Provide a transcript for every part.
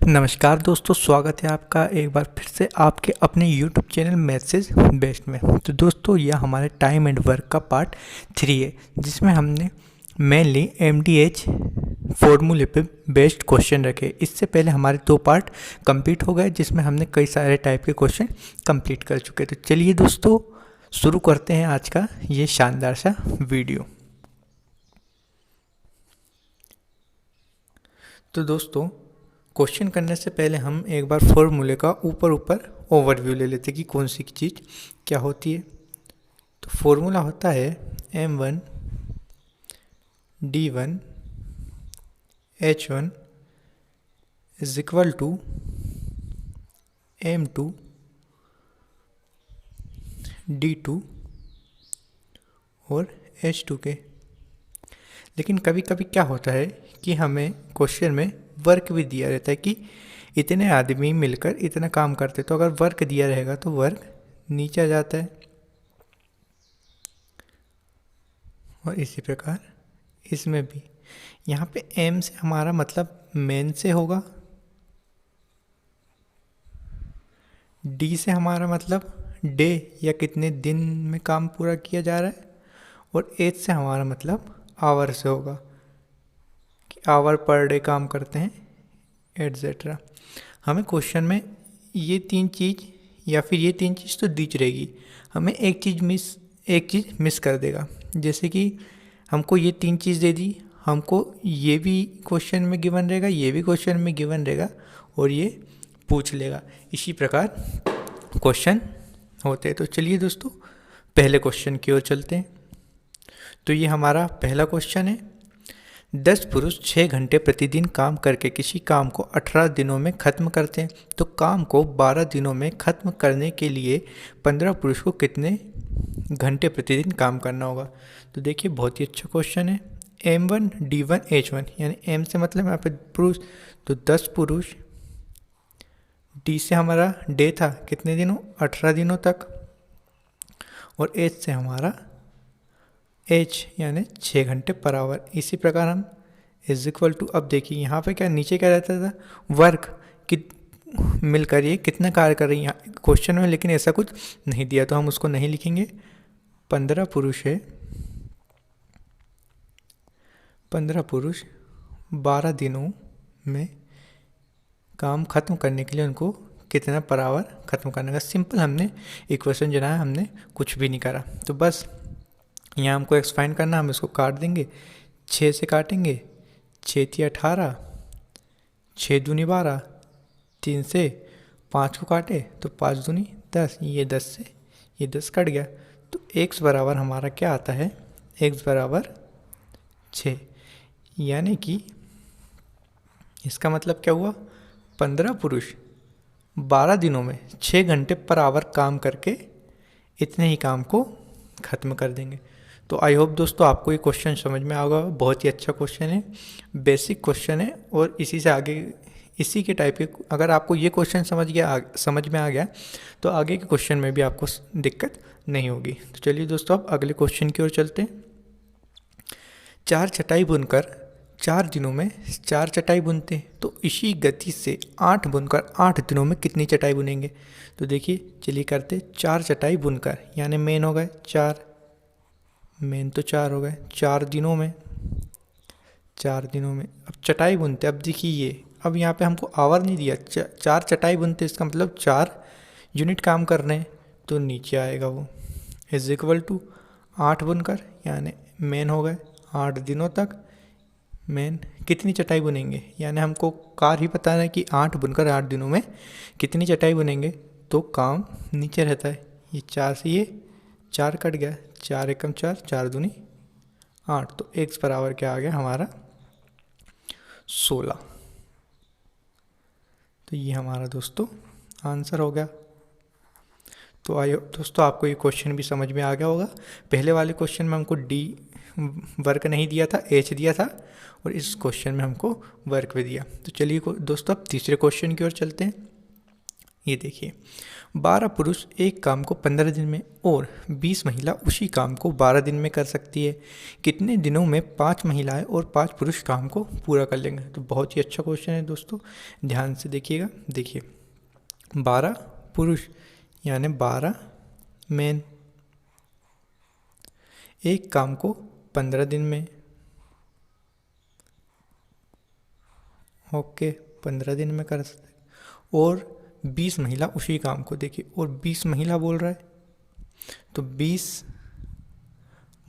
नमस्कार दोस्तों, स्वागत है आपका एक बार फिर से आपके अपने YouTube चैनल मैथ्स बेस्ट में। तो दोस्तों, यह हमारे टाइम एंड वर्क का पार्ट 3 है, जिसमें हमने मेनली MDH फॉर्मूले पे बेस्ड क्वेश्चन रखे। इससे पहले हमारे 2 पार्ट कंप्लीट हो गए, जिसमें हमने कई सारे टाइप के क्वेश्चन कंप्लीट कर चुके। तो चलिए दोस्तों, शुरू करते हैं आज का ये शानदार सा वीडियो। तो दोस्तों, क्वेश्चन करने से पहले हम एक बार फॉर्मूले का ऊपर ओवरव्यू ले लेते कि कौन सी चीज़ क्या होती है। तो फॉर्मूला होता है M1 D1 H1 is equal to M2 D2 और H2 के। लेकिन कभी कभी क्या होता है कि हमें क्वेश्चन में वर्क भी दिया रहता है कि इतने आदमी मिलकर इतना काम करते। तो अगर वर्क दिया रहेगा तो वर्क नीचे आ जाता है, और इसी प्रकार इसमें भी। यहाँ पे एम से हमारा मतलब मेन से होगा, डी से हमारा मतलब डे या कितने दिन में काम पूरा किया जा रहा है, और एच से हमारा मतलब आवर से होगा कि आवर पर डे काम करते हैं एट्सेट्रा। हमें क्वेश्चन में ये 3 चीज़ या फिर ये 3 चीज़ तो दीच रहेगी, हमें एक चीज़ मिस कर देगा। जैसे कि हमको ये 3 चीज़ दे दी, हमको ये भी क्वेश्चन में गिवन रहेगा, ये भी क्वेश्चन में गिवन रहेगा, और ये पूछ लेगा। इसी प्रकार क्वेश्चन होते हैं। तो चलिए दोस्तों, पहले क्वेश्चन की ओर चलते हैं। तो ये हमारा पहला क्वेश्चन है। 10 पुरुष 6 घंटे प्रतिदिन काम करके किसी काम को 18 दिनों में ख़त्म करते हैं, तो काम को 12 दिनों में ख़त्म करने के लिए 15 पुरुष को कितने घंटे प्रतिदिन काम करना होगा। तो देखिए, बहुत ही अच्छा क्वेश्चन है। M1 D1 H1, यानी M से मतलब यहाँ पे पुरुष, तो 10 पुरुष, D से हमारा डे था कितने दिनों, 18 दिनों तक, और H से हमारा H यानी 6 घंटे पर आवर। इसी प्रकार हम इज इक्वल टू, अब देखिए यहाँ पे क्या नीचे क्या रहता था, वर्क कि मिलकर ये कितना कार्य कर रही है क्वेश्चन में, लेकिन ऐसा कुछ नहीं दिया तो हम उसको नहीं लिखेंगे। 15 पुरुष है, 15 पुरुष 12 दिनों में काम ख़त्म करने के लिए उनको कितना पर आवर ख़त्म करने का। सिंपल हमने इक्वेशन बनाया, हमने कुछ भी नहीं करा। तो बस यहाँ हमको एक्सपाइंड करना, हम इसको काट देंगे, 6 से काटेंगे, 6 × 18, 6 दूनी 12, 3 से 5 को काटे तो 5 दूनी 10, ये 10 से ये 10 कट गया। तो x बराबर हमारा क्या आता है, x बराबर 6, यानी कि इसका मतलब क्या हुआ, 15 पुरुष 12 दिनों में 6 घंटे पर आवर काम करके इतने ही काम को ख़त्म कर देंगे। तो आई होप दोस्तों आपको ये क्वेश्चन समझ में आएगा। बहुत ही अच्छा क्वेश्चन है, बेसिक क्वेश्चन है, और इसी से आगे इसी के टाइप के अगर आपको ये क्वेश्चन समझ में आ गया तो आगे के क्वेश्चन में भी आपको दिक्कत नहीं होगी। तो चलिए दोस्तों, अब अगले क्वेश्चन की ओर चलते हैं। 4 चटाई बुनकर 4 दिनों में 4 चटाई बुनते हैं, तो इसी गति से 8 बुनकर 8 दिनों में कितनी चटाई बुनेंगे। तो देखिए, चलिए करते। 4 चटाई बुनकर यानी मेन हो गए 4, मेन तो 4 हो गए, 4 दिनों में, 4 दिनों में अब चटाई बुनते। अब देखिए ये, अब यहाँ पे हमको आवर नहीं दिया, 4 चटाई बुनते, इसका मतलब 4 यूनिट काम कर रहे हैं, तो नीचे आएगा वो इज इक्वल टू 8 बुनकर, यानी मेन हो गए 8 दिनों तक। मेन कितनी चटाई बुनेंगे, यानी हमको कार ही पता है कि 8 बुनकर 8 दिनों में कितनी चटाई बुनेंगे, तो काम नीचे रहता है। ये 4 से ये 4 कट गया, 4 एकम 4, 4 दूनी 8, तो x बराबर क्या आ गया हमारा 16। तो ये हमारा दोस्तों आंसर हो गया। तो आइए दोस्तों, आपको ये क्वेश्चन भी समझ में आ गया होगा। पहले वाले क्वेश्चन में हमको डी वर्क नहीं दिया था, एच दिया था, और इस क्वेश्चन में हमको वर्क भी दिया। तो चलिए दोस्तों, अब तीसरे क्वेश्चन की ओर चलते हैं। ये देखिए 12 पुरुष एक काम को 15 दिन में और 20 महिला उसी काम को 12 दिन में कर सकती है। कितने दिनों में 5 महिलाएं और 5 पुरुष काम को पूरा कर लेंगे? तो बहुत ही अच्छा क्वेश्चन है दोस्तों, ध्यान से देखिएगा। देखिए 12 पुरुष यानी 12 मैन एक काम को 15 दिन में, ओके 15 दिन में कर सकते, और 20 महिला उसी काम को, देखिए और 20 महिला बोल रहा है तो 20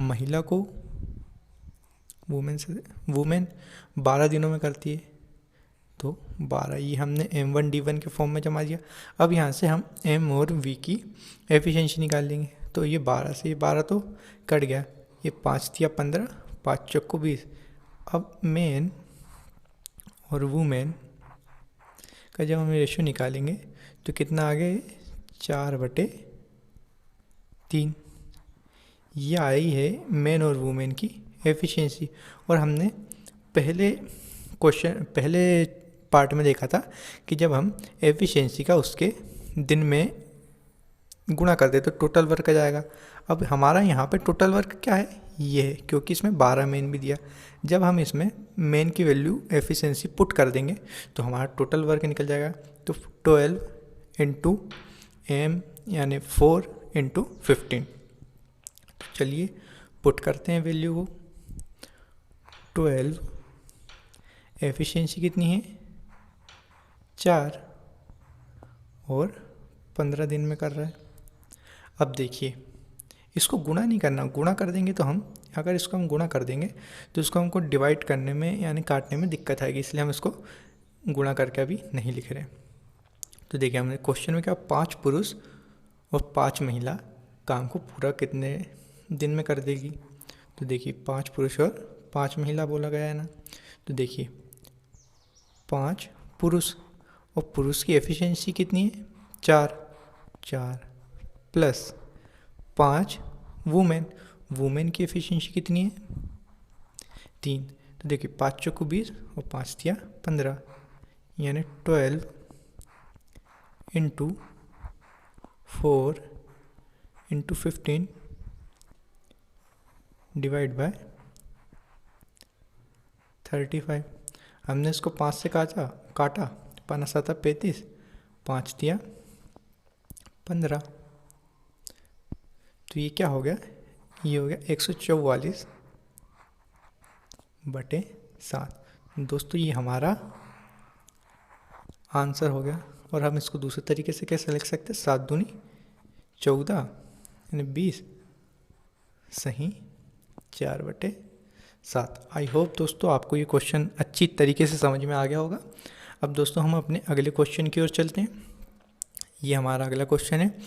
महिला को वुमेन 12 दिनों में करती है, तो 12 ये हमने M1D1 के फॉर्म में जमा दिया। अब यहाँ से हम M और V की एफिशिएंसी निकाल लेंगे। तो ये 12 से ये 12 तो कट गया, ये 5 दिया 15, 5 चौको 20। अब मेन और वुमेन का जब हम रेशो निकालेंगे तो कितना आ गया, 4/3। ये आई है मेन और वुमेन की एफिशिएंसी। और हमने पहले पार्ट में देखा था कि जब हम एफिशिएंसी का उसके दिन में गुणा कर दे तो टोटल वर्क आ जाएगा। अब हमारा यहाँ पे टोटल वर्क क्या है, ये है, क्योंकि इसमें 12 मेन भी दिया। जब हम इसमें मेन की वैल्यू एफिशिएंसी पुट कर देंगे तो हमारा टोटल वर्क निकल जाएगा। तो 12 इंटू एम यानी 4 इंटू 15। चलिए पुट करते हैं वैल्यू को। 12 एफिशिएंसी कितनी है, 4 और 15 दिन में कर रहा है। अब देखिए इसको गुणा नहीं करना, गुणा कर देंगे तो हम अगर इसको हम गुणा कर देंगे तो इसको हमको डिवाइड करने में यानी काटने में दिक्कत आएगी, इसलिए हम इसको गुणा करके अभी नहीं लिख रहे। तो देखिए हमने क्वेश्चन में क्या 5 पुरुष और 5 महिला काम को पूरा कितने दिन में कर देगी। तो देखिए 5 पुरुष और 5 महिला बोला गया है ना। तो देखिए 5 पुरुष और पुरुष की एफिशिएंसी कितनी है, 4 प्लस 5 वुमेन की एफिशिएंसी कितनी है, 3। तो देखिए 5 चौको 20 और 5 दिया 15, यानी 12 इंटू 4 इंटू 15 डिवाइड बाय 35। हमने इसको 5 से काटा 5 7 35, 5 दिया 15। तो ये क्या हो गया, ये हो गया 144/7। दोस्तों ये हमारा आंसर हो गया। और हम इसको दूसरे तरीके से कैसे लिख सकते हैं, 7 दूनी 14 यानी 20 सही 4/7। आई होप दोस्तों आपको ये क्वेश्चन अच्छी तरीके से समझ में आ गया होगा। अब दोस्तों हम अपने अगले क्वेश्चन की ओर चलते हैं। ये हमारा अगला क्वेश्चन है,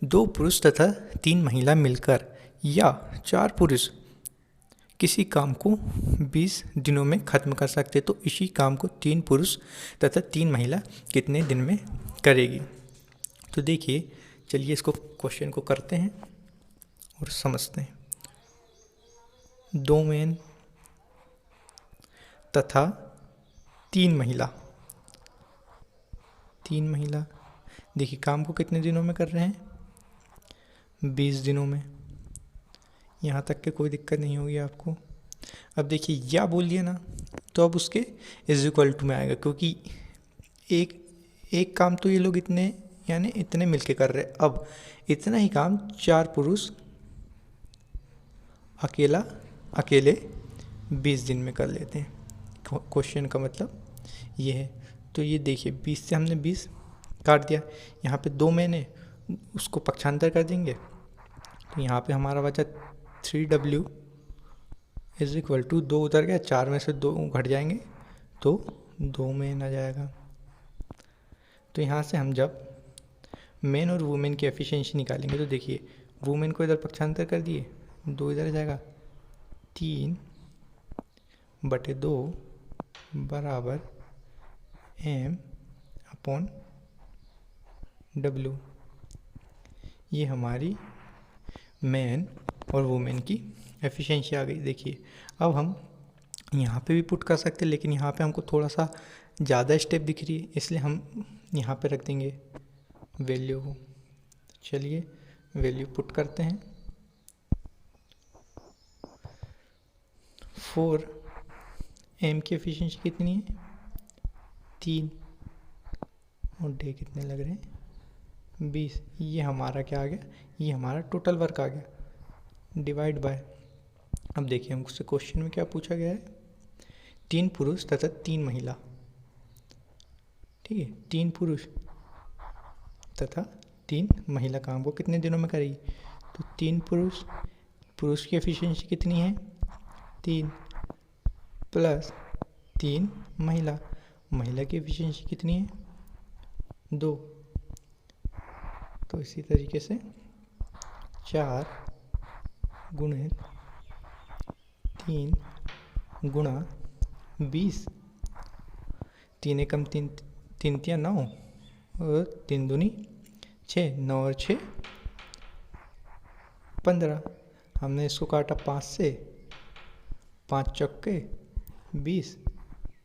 2 पुरुष तथा 3 महिला मिलकर या 4 पुरुष किसी काम को 20 दिनों में ख़त्म कर सकते, तो इसी काम को 3 पुरुष तथा 3 महिला कितने दिन में करेगी। तो देखिए चलिए इसको क्वेश्चन को करते हैं और समझते हैं। 2 मैन तथा 3 महिला, 3 महिला देखिए काम को कितने दिनों में कर रहे हैं, 20 दिनों में। यहाँ तक के कोई दिक्कत नहीं होगी आपको। अब देखिए या बोल दिया ना तो अब उसके इज इक्वल टू में आएगा, क्योंकि एक काम तो ये लोग इतने यानी इतने मिलके कर रहे हैं। अब इतना ही काम 4 पुरुष अकेले 20 दिन में कर लेते हैं। क्वेश्चन का मतलब ये है। तो ये देखिए 20 से हमने 20 काट दिया, यहाँ पे 2 मैंने उसको पक्षांतर कर देंगे तो यहाँ पे हमारा बचा 3W इज इक्वल टू 2 उधर गया, 4 में से 2 घट जाएंगे तो 2 मैन आ जाएगा। तो यहाँ से हम जब मैन और वुमेन की एफिशिएंसी निकालेंगे तो देखिए वुमेन को इधर पक्षांतर कर दिए, 2 इधर जाएगा, 3/2 बराबर M/W। ये हमारी मैन और वुमेन की एफिशिएंसी आ गई। देखिए अब हम यहाँ पे भी पुट कर सकते हैं, लेकिन यहाँ पे हमको थोड़ा सा ज़्यादा स्टेप दिख रही है, इसलिए हम यहाँ पे रख देंगे वैल्यू को। चलिए वैल्यू पुट करते हैं। 4 एम की एफिशिएंसी कितनी है 3 और डे कितने लग रहे हैं 20। ये हमारा क्या आ गया, ये हमारा टोटल वर्क आ गया डिवाइड बाय। अब देखिए हमसे क्वेश्चन में क्या पूछा गया है, 3 पुरुष तथा 3 महिला। ठीक है, 3 पुरुष तथा 3 महिला काम को कितने दिनों में करेगी। तो 3 पुरुष की एफिशिएंसी कितनी है 3 प्लस 3 महिला की एफिशिएंसी कितनी है 2। तो इसी तरीके से 4 गुणित 3 गुणा 20। 3 एकम 3 3 तिया 9 और 3 दूनी 6, 9 और 6 15। हमने इसको काटा 5 से, 5 चौके 20,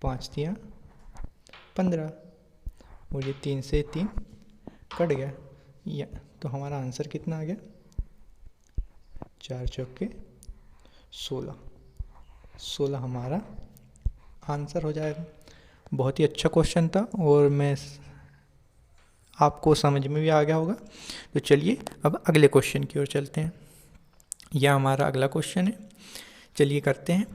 5 तिया 15 और ये 3 से 3 कट गया। या तो हमारा आंसर कितना आ गया 4 चौके 16 हमारा आंसर हो जाएगा। बहुत ही अच्छा क्वेश्चन था और मैं आपको समझ में भी आ गया होगा। तो चलिए अब अगले क्वेश्चन की ओर चलते हैं। यह हमारा अगला क्वेश्चन है, चलिए करते हैं।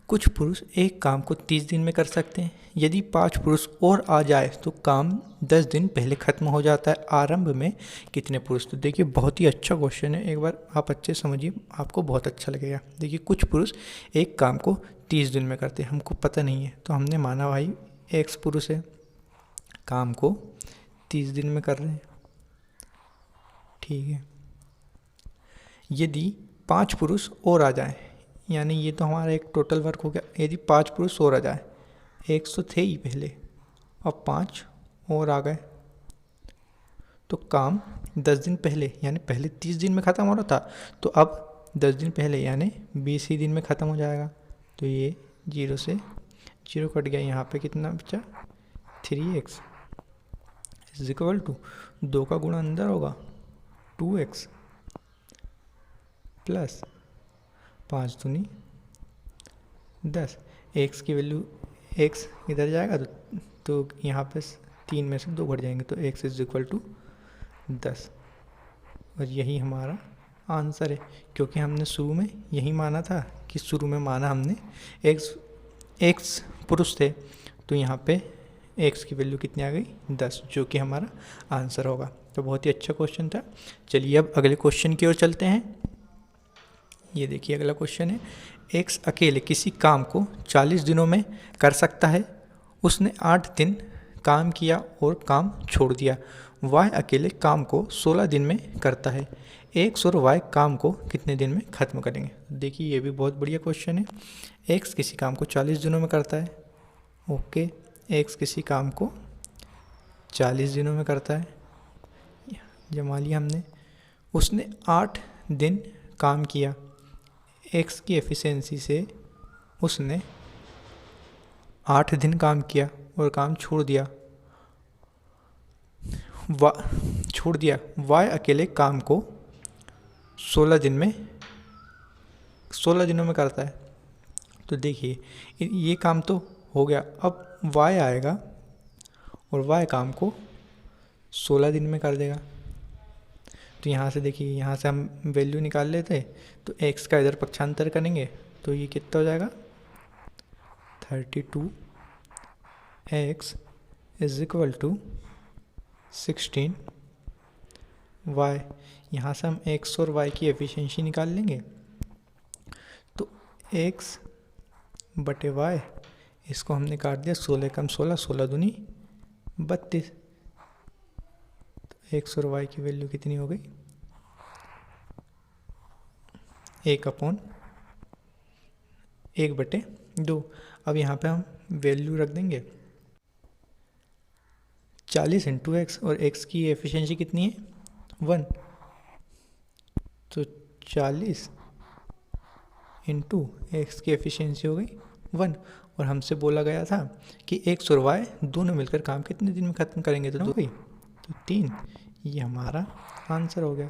कुछ पुरुष एक काम को 30 दिन में कर सकते हैं। यदि 5 पुरुष और आ जाए तो काम 10 दिन पहले ख़त्म हो जाता है। आरंभ में कितने पुरुष। तो देखिए बहुत ही अच्छा क्वेश्चन है, एक बार आप अच्छे समझिए, आपको बहुत अच्छा लगेगा। देखिए कुछ पुरुष एक काम को 30 दिन में करते हैं, हमको पता नहीं है तो हमने माना भाई एक्स पुरुष है, काम को 30 दिन में कर रहे हैं। ठीक है, यदि 5 पुरुष और आ जाए, यानी ये तो हमारा एक टोटल वर्क हो गया। यदि 5 पुरुष और आ जाए, 100 थे ही पहले, अब 5 और आ गए तो काम 10 दिन पहले, यानी पहले 30 दिन में ख़त्म हो रहा था तो अब 10 दिन पहले यानी 20 ही दिन में ख़त्म हो जाएगा। तो ये 0 से 0 कट गया, यहाँ पे कितना बचा 3x इज इक्वल टू 2 का गुणा अंदर होगा 2x प्लस 5 दूनी 10। x की वैल्यू x इधर जाएगा तो यहाँ पे 3 में से 2 घट जाएंगे तो x इज इक्वल टू 10। और यही हमारा आंसर है, क्योंकि हमने शुरू में यही माना था कि शुरू में माना हमने x पुरुष थे तो यहाँ पे x की वैल्यू कितनी आ गई 10, जो कि हमारा आंसर होगा। तो बहुत ही अच्छा क्वेश्चन था। चलिए अब अगले क्वेश्चन की ओर चलते हैं। ये देखिए अगला क्वेश्चन है, x अकेले किसी काम को 40 दिनों में कर सकता है। उसने 8 दिन काम किया और काम छोड़ दिया। y अकेले काम को 16 दिन में करता है। x और y काम को कितने दिन में ख़त्म करेंगे। देखिए ये भी बहुत बढ़िया क्वेश्चन है। x किसी काम को 40 दिनों में करता है। ओके, x किसी काम को 40 दिनों में करता है, जमा लिया हमने। उसने 8 दिन काम किया। x की एफिशिएंसी से उसने 8 दिन काम किया और काम छोड़ दिया। y अकेले काम को 16 दिनों में करता है। तो देखिए ये काम तो हो गया, अब y आएगा और y काम को 16 दिन में कर देगा। तो यहाँ से देखिए, यहाँ से हम वैल्यू निकाल लेते तो x का इधर पक्षांतर करेंगे तो ये कितना हो जाएगा 32x is equal to 16 y। यहाँ से हम x और y की एफिशिएंसी निकाल लेंगे तो x बटे y, इसको हमने काट दिया 16 कम 16, 16 दूनी 32। तो x और y की वैल्यू कितनी हो गई 1/1/2। अब यहाँ पे हम वैल्यू रख देंगे 40 इंटू एक्स, और x की एफिशिएंसी कितनी है 1, तो 40 इंटू एक्स की एफिशिएंसी हो गई 1। और हमसे बोला गया था कि x और y दोनों मिलकर काम कितने दिन में ख़त्म करेंगे, तो 2 गई तो 3, ये हमारा आंसर हो गया।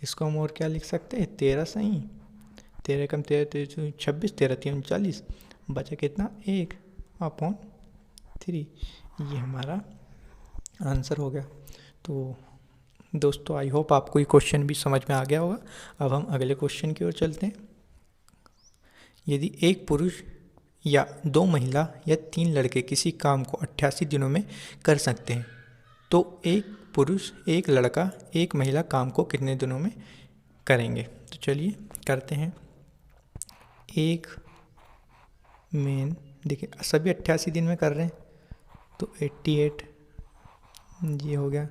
इसको हम और क्या लिख सकते हैं, 13 सही, 13 कम 13 26, 13 3 40, बचा कितना 1/3। ये हमारा आंसर हो गया। तो दोस्तों आई होप आपको ये क्वेश्चन भी समझ में आ गया होगा। अब हम अगले क्वेश्चन की ओर चलते हैं। यदि एक पुरुष या 2 महिला या 3 लड़के किसी काम को 88 दिनों में कर सकते हैं, तो एक पुरुष, एक लड़का, एक महिला काम को कितने दिनों में करेंगे? तो चलिए करते हैं। एक मैन, देखिए सभी 88 दिन में कर रहे हैं, तो 88 ये हो गया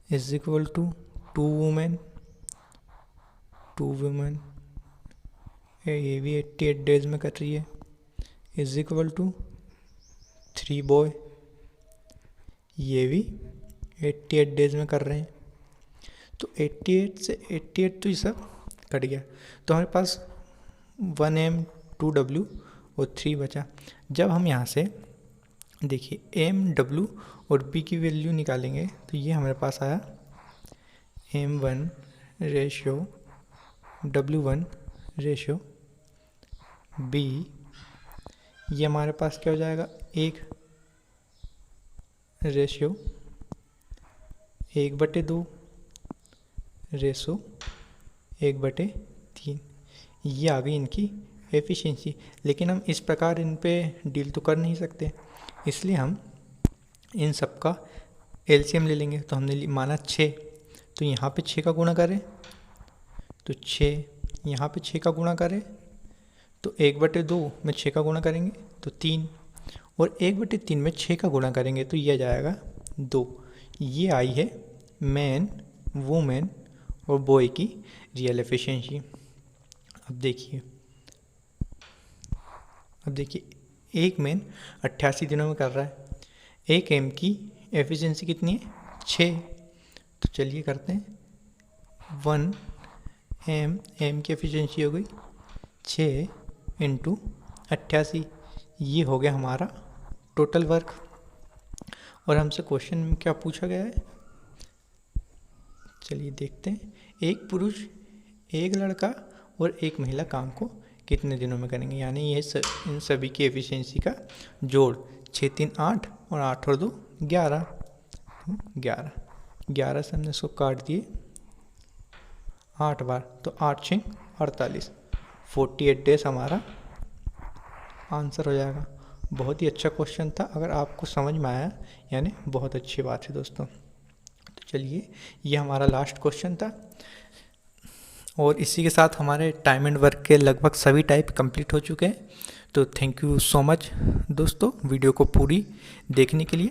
इज इक्वल टू 2 वुमेन, ये भी 88 डेज में कर रही है, इज इक्वल टू 3 बॉय, ये भी 88 डेज में कर रहे हैं। तो 88 से 88 तो ये सब कट गया, तो हमारे पास 1M 2W और 3 बचा। जब हम यहाँ से देखिए M W और B की वैल्यू निकालेंगे तो ये हमारे पास आया M1 ratio W1 ratio B, ये हमारे पास क्या हो जाएगा 1 रेशियो 1/2 रेशो 1/3। ये आ गई इनकी एफिशिएंसी। लेकिन हम इस प्रकार इन पे डील तो कर नहीं सकते, इसलिए हम इन सब का एलसीएम ले लेंगे। तो हमने माना 6, तो यहाँ पे 6 का गुणा करें तो 6, यहाँ पे 6 का गुणा करें तो 1/2 में 6 का गुणा करेंगे तो 3, और 1/3 में 6 का गुणा करेंगे तो ये आ जाएगा 2। ये आई है मैन, वुमेन और बॉय की रियल एफिशिएंसी। अब देखिए एक मैन 88 दिनों में कर रहा है, एक एम की एफिशिएंसी कितनी है 6। तो चलिए करते हैं 1 एम की एफिशिएंसी हो गई 6 × 88, ये हो गया हमारा टोटल वर्क। और हमसे क्वेश्चन में क्या पूछा गया है, चलिए देखते हैं। एक पुरुष, एक लड़का और एक महिला काम को कितने दिनों में करेंगे, यानी ये इन सभी की एफिशिएंसी का जोड़ 6 3 8 और 8 और 2 11, 11 से हमने इसको काट दिए 8 बार, तो 8 6 48, 48 डेज हमारा आंसर हो जाएगा। बहुत ही अच्छा क्वेश्चन था, अगर आपको समझ में आया यानी बहुत अच्छी बात है दोस्तों। तो चलिए ये हमारा लास्ट क्वेश्चन था, और इसी के साथ हमारे टाइम एंड वर्क के लगभग सभी टाइप कंप्लीट हो चुके हैं। तो थैंक यू सो मच दोस्तों वीडियो को पूरी देखने के लिए।